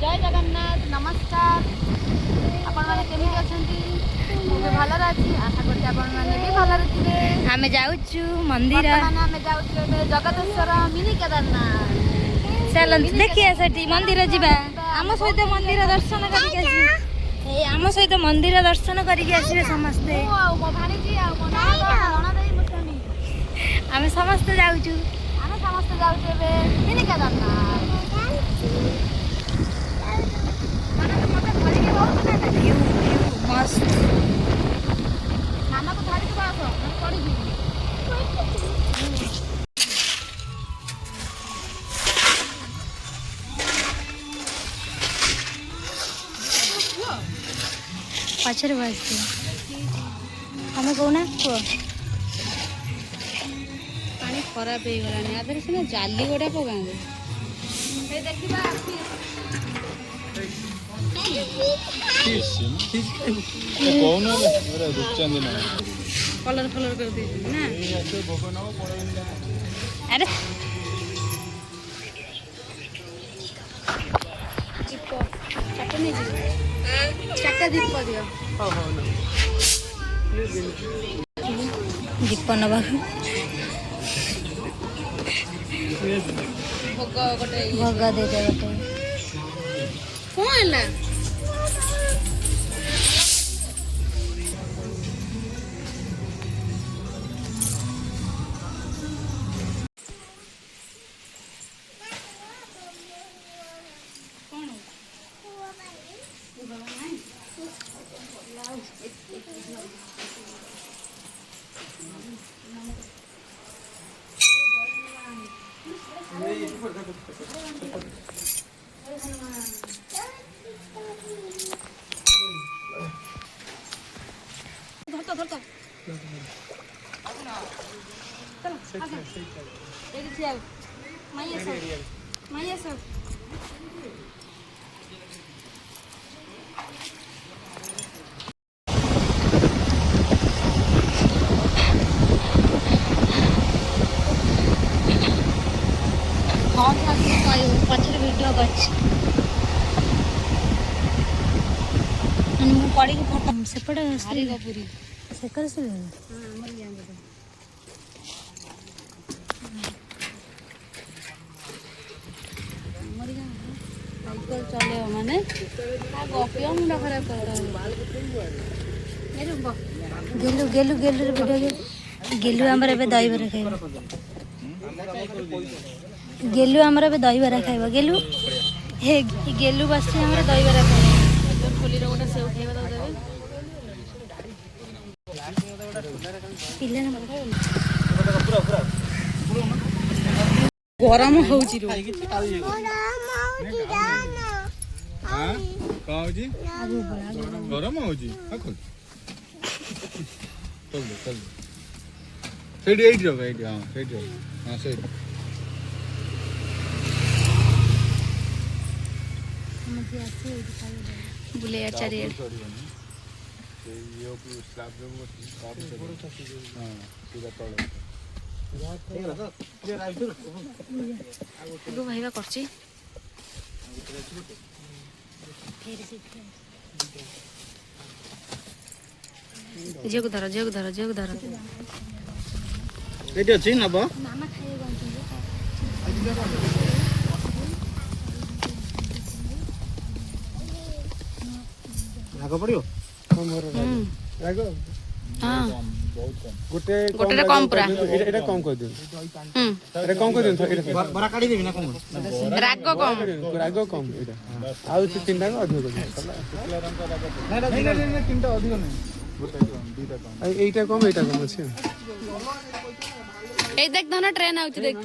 जय जगन्नाथ नमस्कार आपण माने केमिति अछंती मुझे भलर अछि आशा करते आपण माने भी भलर थिबे आमे जाउछु मंदिर माने आमे जाउछु जगतेश्वर मिनी केदारनाथ चलंत देखिए सटी मंदिर जिबा आम सहित मंदिर दर्शन करिके आसी ए आम सहित मंदिर दर्शन करिके आसीबे समस्ते मो भाणीजी आ मो नणदै मो स्वामी आमे समस्त जाउछु आमे समस्त जाउछु बे मिनी केदारनाथ व्यू मस्त नाना को धरि के बासो हम पड़ी जी पछर बसते हमें कहना को पानी खराब हो गलानी आदर से जाली गोटा पकांगे ए देखिबा कलर कलर कर दी ना अरे चटनी चारटा दीप दियो दीप नवा भोग गोटे भोग दे दे गोटे कौन है धरता चलो माइया सब हाँ पचर वीडियो पड़ी फोटो सेपटे पूरी सेकर से साइकिल चले माने गपिया मुंडा खराब कर गेलु गेलु गेलु वीडियो गेलु हमर एबे दही बरा खाइबा गेलु हमर एबे दही बरा खाइबा गेलु हे गेलु बस हमर दही बरा खाइबा खोली रे गोटा सेव खाइबा दो देबे पिल्ला ना गरम होउची रो हां का होजी गरम होजी खोल चल सेडी एडी रो एडी हां सेडी हां सेडी बुले चारी ये को स्लैब जो हां सीधा तळे गो भाईबा करची जेग धर एडी अछि नबो मामा खाइए गंतु भाग पड़ियो भाग हां बहुत कम गोटे कम पूरा एटा कम कर दियो एटा कम कर दियो बरा काढी देबी ना कम राग कम एटा आउ से तीनटा अधिक कर ना तीनटा अधिक नहीं गोटे कम दुटा कम एटा कम अछि ए देख धना ट्रेन आउची देख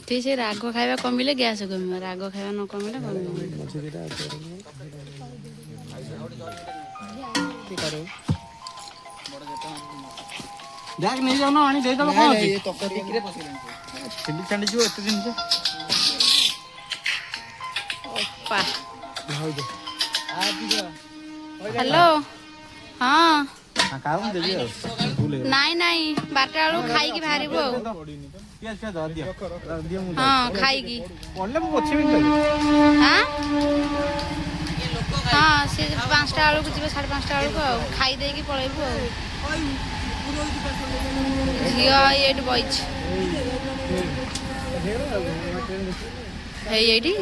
ठीक है राग खाଇବା कमिले गैस कमिବ राग खाଇବା न कमिले कमिବ जाग नहीं जाओ ना आनी दे दबो कोन ये तकरी रे पसिलेन छिंडी छंडी जो एते दिन से ओपा हेलो हाँ କାହାକୁ ଦେବି ଆଉ ଭୁଲ ହେଇଗଲା। ନାଇଁ ନାଇଁ 12ଟା ବେଳକୁ ଖାଇକି ବାହାରିବୁ ଆଉ। ପିଆଜ ଫିଆଜ ଦିଅ ଦିଅ ମୁଁ ହଁ ଖାଇକି। ପଡ଼ିଲେ ମୁଁ ପୋଛିବିନି ତାକୁ। ହଁ ହଁ ସେ 5ଟା ବେଳକୁ ଯିବେ 5:30 ବେଳକୁ ଆଉ ଖାଇ ଦେଇକି ପଳେଇବୁ ଆଉ। ଝିଅ ଏଇଠି ବଇଛି ହେଇ ଏଇଠି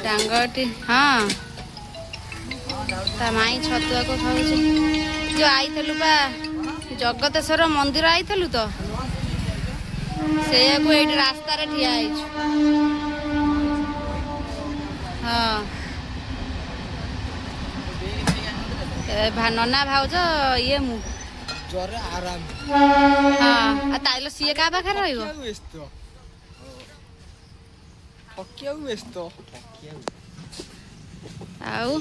ଡାଙ୍ଗଟି ହଁ ତା ମାଇଁ ଛତୁଆକୁ ଖାଉଛି। ଯୋଉ ଆଇଥିଲୁ ବା ଜଗତେଶ୍ୱର ମନ୍ଦିର ଆଇଥିଲୁ ତ ସେଇଆକୁ ଏଇଠି ରାସ୍ତାରେ ଠିଆ ହେଇଛୁ। ହଁ ନନା ଭାଉଜ ଇଏ ମୁଁ ହଁ ଆଉ ତାଇଲେ ସିଏ କାହା ପାଖରେ ରହିବ? ଆଉ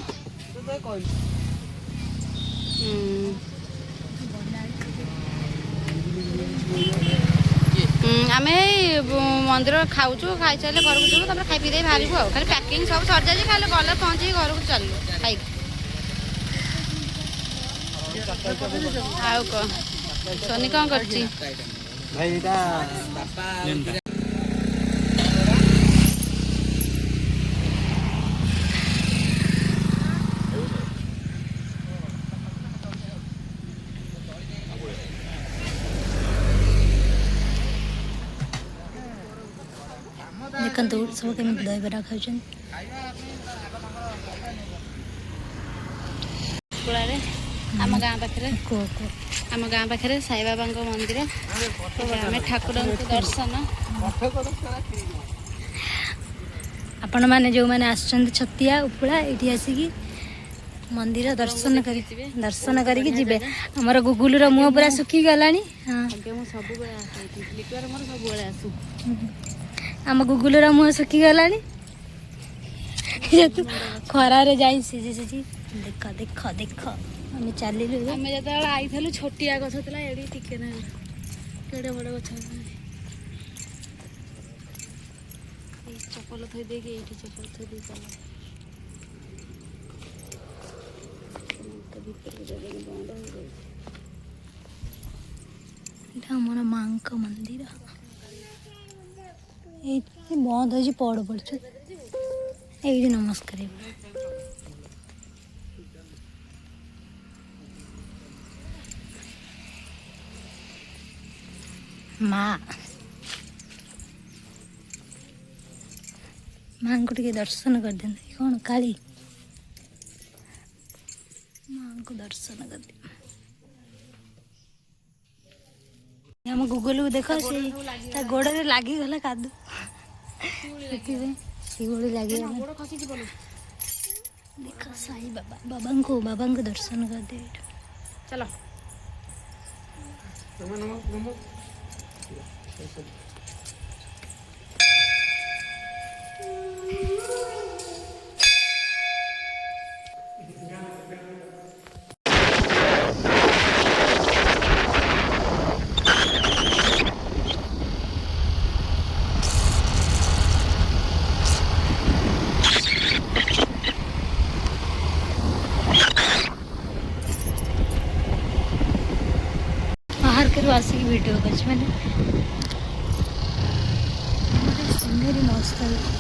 ଆମେ ଏଇ ମନ୍ଦିର ଖାଉଛୁ ଖାଇସାରିଲେ ଘରକୁ ଯିବୁ ତାପରେ ଖାଇ ପିଇ ଦେଇ ବାହାରିବୁ ଆଉ। ଖାଲି ପ୍ୟାକିଂ ସବୁ ସରିଯାଇଛି ଖାଲି ଗଲେ ପହଞ୍ଚିକି ଘରକୁ ଚାଲିବୁ ଖାଇକି। ଆଉ କଣ ସୋନି କଣ କରୁଛି? ଭାଇ ଏଇଟା ଦେଖନ୍ତୁ ସବୁ କେମିତି ଦହିବରା ଖାଉଛନ୍ତି। ଆମ ଗାଁ ପାଖରେ ଆମ ଗାଁ ପାଖରେ ସାଇବାବାଙ୍କ ମନ୍ଦିର। ଆମେ ଠାକୁରଙ୍କୁ ଦର୍ଶନ ଆପଣମାନେ ଯେଉଁମାନେ ଆସୁଛନ୍ତି ଛତିଆ ଉପୁଳା ଏଇଠି ଆସିକି ମନ୍ଦିର ଦର୍ଶନ କରିକି ଯିବେ। ଆମର ଗୁଗୁଲୁର ମୁହଁ ପୁରା ଶୁଖିଗଲାଣି। ହଁ ମୁଁ ସବୁବେଳେ ଆସେ ଲିଟୁଆର ମୋର ସବୁବେଳେ ଆସୁ। ଆମ ଗୁଗୁଲୁର ମୁହଁ ଶୁଖିଗଲାଣି ଯେହେତୁ ଖରାରେ ଯାଇ ସିଝି ଦେଖ ଦେଖ ଦେଖ ଆମେ ଚାଲିଲୁ। ଆମେ ଯେତେବେଳେ ଆଇଥିଲୁ ଛୋଟିଆ ଗଛ ଥିଲା ଏଠି ଟିକେ ନାହିଁ କେଡ଼େ ବଡ଼ ଗଛ। ଏଇ ଚପଲ ଥୋଇ ଦେଇକି ଏଇଠି ଚପଲ ଥୋଇ ଦେଇ ଚାଲ। ଏଇଟା ଆମର ମାଙ୍କ ମନ୍ଦିର। ଏଇଠି ବନ୍ଦ ହେଇଛି ପହଡ଼ ପଡ଼ିଛୁ ଏଇଠି ନମସ୍କାର। ମାଙ୍କୁ ଟିକେ ଦର୍ଶନ କରିଦିଅନ୍ତୁ। କ'ଣ କାଳି ମାଙ୍କୁ ଦର୍ଶନ କରିଦିଅ। ଆମ ଗୁଗୁଲକୁ ଦେଖ ସେଇ ତା ଗୋଡ଼ରେ ଲାଗିଗଲା କାଦୁ ସେଥିପାଇଁ ଶିଉଳି ଲାଗିଗଲା। ଦେଖ ସାଇ ବାବାଙ୍କୁ ଦର୍ଶନ କରିଦିଅ ଏଇଠୁ। ଚାଲ ଆସିକି ଭିଡ଼ିଓ କରିଛି ମାନେ ସିନେରୀ ମସ୍ତ ହେଇଛି।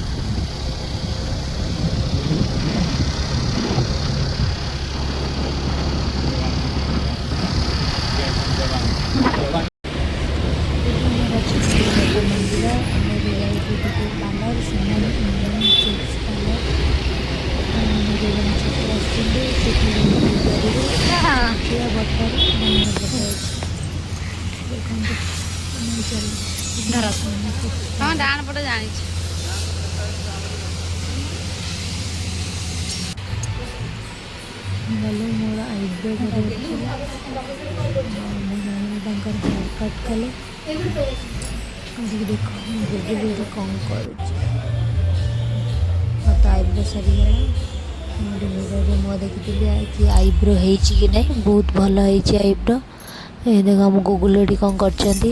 ମନ୍ଦିର ଆମେ ବି ଯାଇଛୁ ପାର୍ଲର ସେମାନେ ଆସିଛନ୍ତି ସେଠି ହଁ ଡାହାଣ ପଟେ ଜାଣିଛି। ଗଲେ ମୋର ଆଇବ୍ରୋ କରିବାର ଥିଲା। ତାଙ୍କର ହେୟାର କଟ୍ କଲେ କରିକି ଦେଖ ଗୁଗୁଲରେ କ'ଣ କରୁଛି। ମୋତେ ଆଇବ୍ରୋ ସରିଗଲା। ମୁଁ ମିରରରେ ମୁହଁ ଦେଖିଥିଲି କି ଆଇବ୍ରୋ ହେଇଛି କି ନାହିଁ। ବହୁତ ଭଲ ହେଇଛି ଆଇବ୍ରୋ। ଏ ଦେଖ ଆମ ଗୁଗୁଲ ଏଠି କ'ଣ କରିଛନ୍ତି।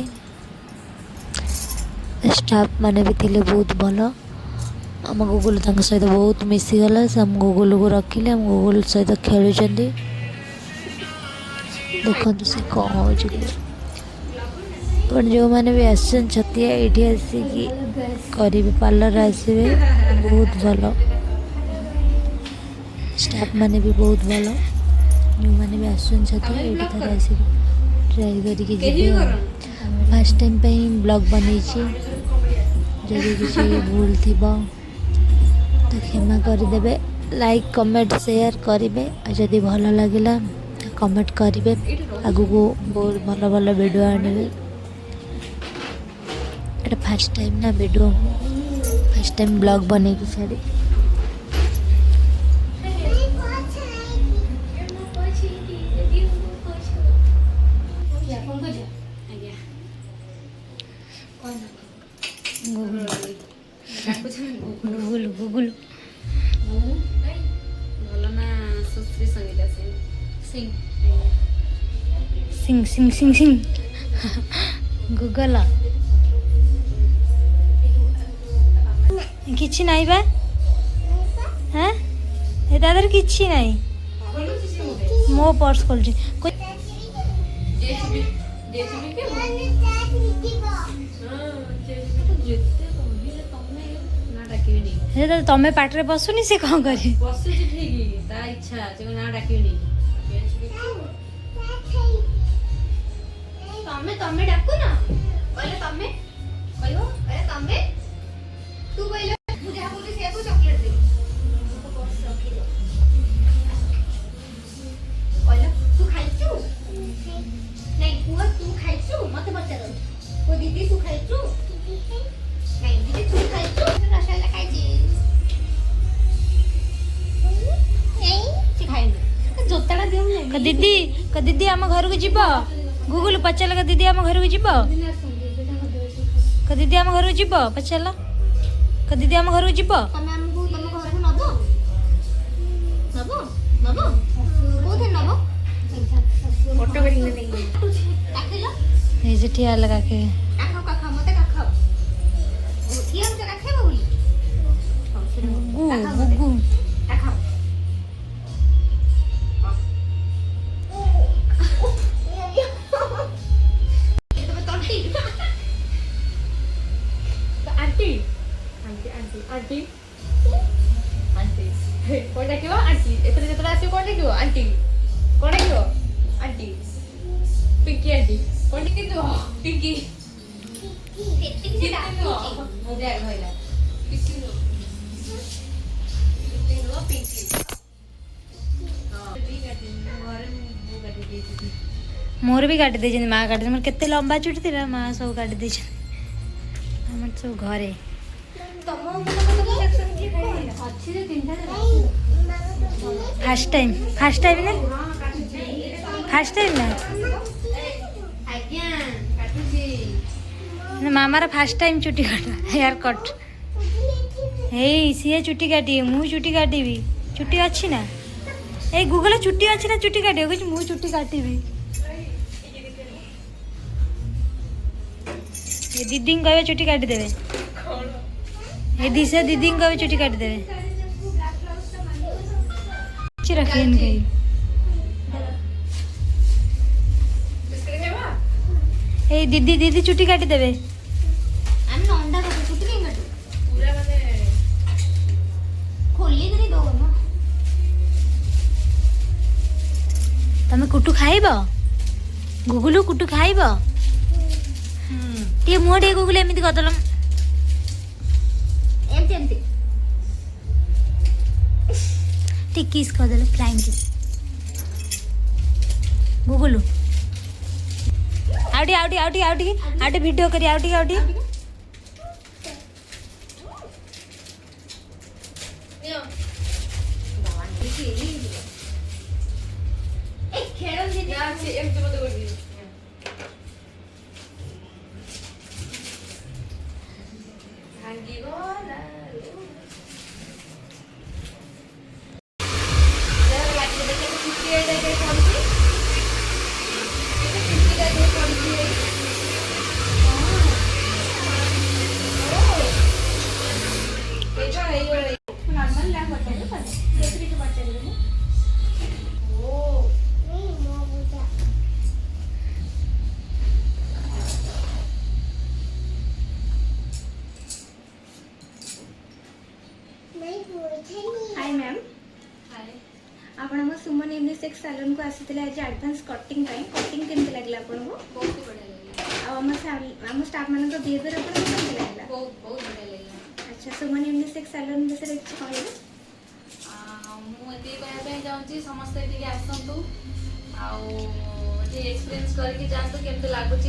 ଷ୍ଟାଫ୍ ମାନେ ବି ଥିଲେ ବହୁତ ଭଲ। आम गुगुल सहित बहुत मिसीगला से आम गुगुल को रखिले आम गुगुल सहित खेलुंट देखो से कौन हो जो मैंने भी आसन छतिया ये आसिकी करेंगे पार्लर आसवे बहुत भल स्टाफ मैंने भी बहुत भल जो मैंने भी आसन छतिया ये थोड़े आसिक ट्राई करके फर्स्ट टाइम पे ब्लॉग बन जदि किसी भूल थी तो क्षमा करदे लाइक कमेंट शेयर करेंगे और जदि भल लगे कमेंट करेंगे आगु को बहुत भल भल वीडियो आने एटा फर्स्ट टाइम ना वीडियो फर्स्ट टाइम ब्लॉग बने की छाड़ी गुगुल गुगुल सिंग सिंग सिंग सिंग गुगल किछि नाही बा हैं ए दादर किछि नाही मो पर्स खोल छी हे तो तमे पाटरे बसुनी से कौन करे बसुची ठीक ता इच्छा से ना डाकिनी तमे तमे डाकू ना कहले तमे कहयो अरे तमे तू कहले तू जहा बोली से को चॉकलेट दे तो पर्स रखी दो कहले तू खाइछु नहीं पुआ तू खाइछु मते बच्चा को दीदी तू खाइछु नहीं दीदी तू खाइछु रसगुल्ला खाइछि नहीं खाइनु जोताड़ा दियो नहीं क दीदी आम घर को जीव गूगल पचार का दीदी आम घर को जीव क दीदी आम घर को जीव पचार क दीदी आम घर को जीव तमे हमको तमे घर को नबो नबो नबो कोथे नबो फोटो करी नहीं ताकिलो ए जे ठिया लगा के काखा मते काखा उठिया मते काखे बोली गुगु गुगु काखा ये तो तंटी aunty aunty aunty aunty aunty कोण डाकियो आंटी एतरे जतरा आसी कोण डाकियो आंटी कोण डाकियो आंटी पिंकी आंटी कोण डाकियो पिंकी पिंकी डाकियो मो बैग होइला पिंकी नो पिंकी हां भी काटी मोर मु काटी देती मोर भी काटी दे माँ काटी मोर केते लंबा चुटी थी माँ सब काटी दे सब घरे फर्स्ट टाइम ना फर्स्ट टाइम ना मामार फर्स्ट टाइम चुटी काटा हेयर कट हे सी चुटी काटी मु चुटी काटी चुटी अच्छी ना ए गूगल चुटी अच्छी ना चुटी काटी मु चुटी काटी ये दीदी कहे चुटी काटी देवे ये दिशा दीदी कहे चुटी काटी देवे रखे ए दीदी दीदी चुटी काटी देवे हम अंडा का चुटी नहीं काटू पूरा माने खोली करी दो ना तमे कुटु खाइब गुगुलु कुटु खाइब टे मुह टे गुगुल एमती करदलम एमती एमती टे किस करदल फ्लाइंग किस गुगुलु आउटी आउटी आउटी आउटी आउटी वीडियो करी आउटी आउटी खेल दीदी से एमती मत कर दी ପଚାରିବେ ତାହେଲେ ଯେହେତୁ କିଛି ପଚାରିବେନି। ଓ हाय मैम आपण हम सुमन यूनिसेक्स सैलून को आसी आज एडवांस कटिंग कटिंग केमती लगे आपको बहुत बढ़िया लगे आम स्टाफ मान बिहेवियर आपको केमती लगे बहुत बहुत बढ़िया लगे अच्छा सुमन यूनिसेक्स सैलून विषय किसी कहले मुझे कहना चाहूँगी समस्ते ये आसतु आए एक्सपीरियंस करके जातु केमती लगुच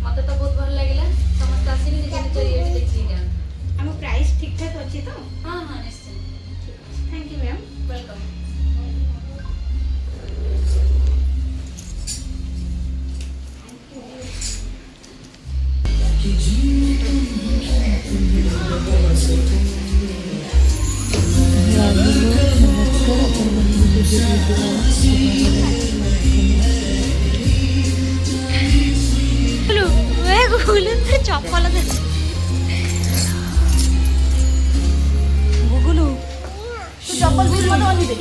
मत तो बहुत भल लगे समस्त आसिक निज निज ये देखिए जातु आम प्राइस ठीक ठाक अच्छी तो हाँ हाँ निश्चित थैंक यू मैम वेलकम नमस्कार चप्पल गुगुलू तू चप्पल भी मत आनी दे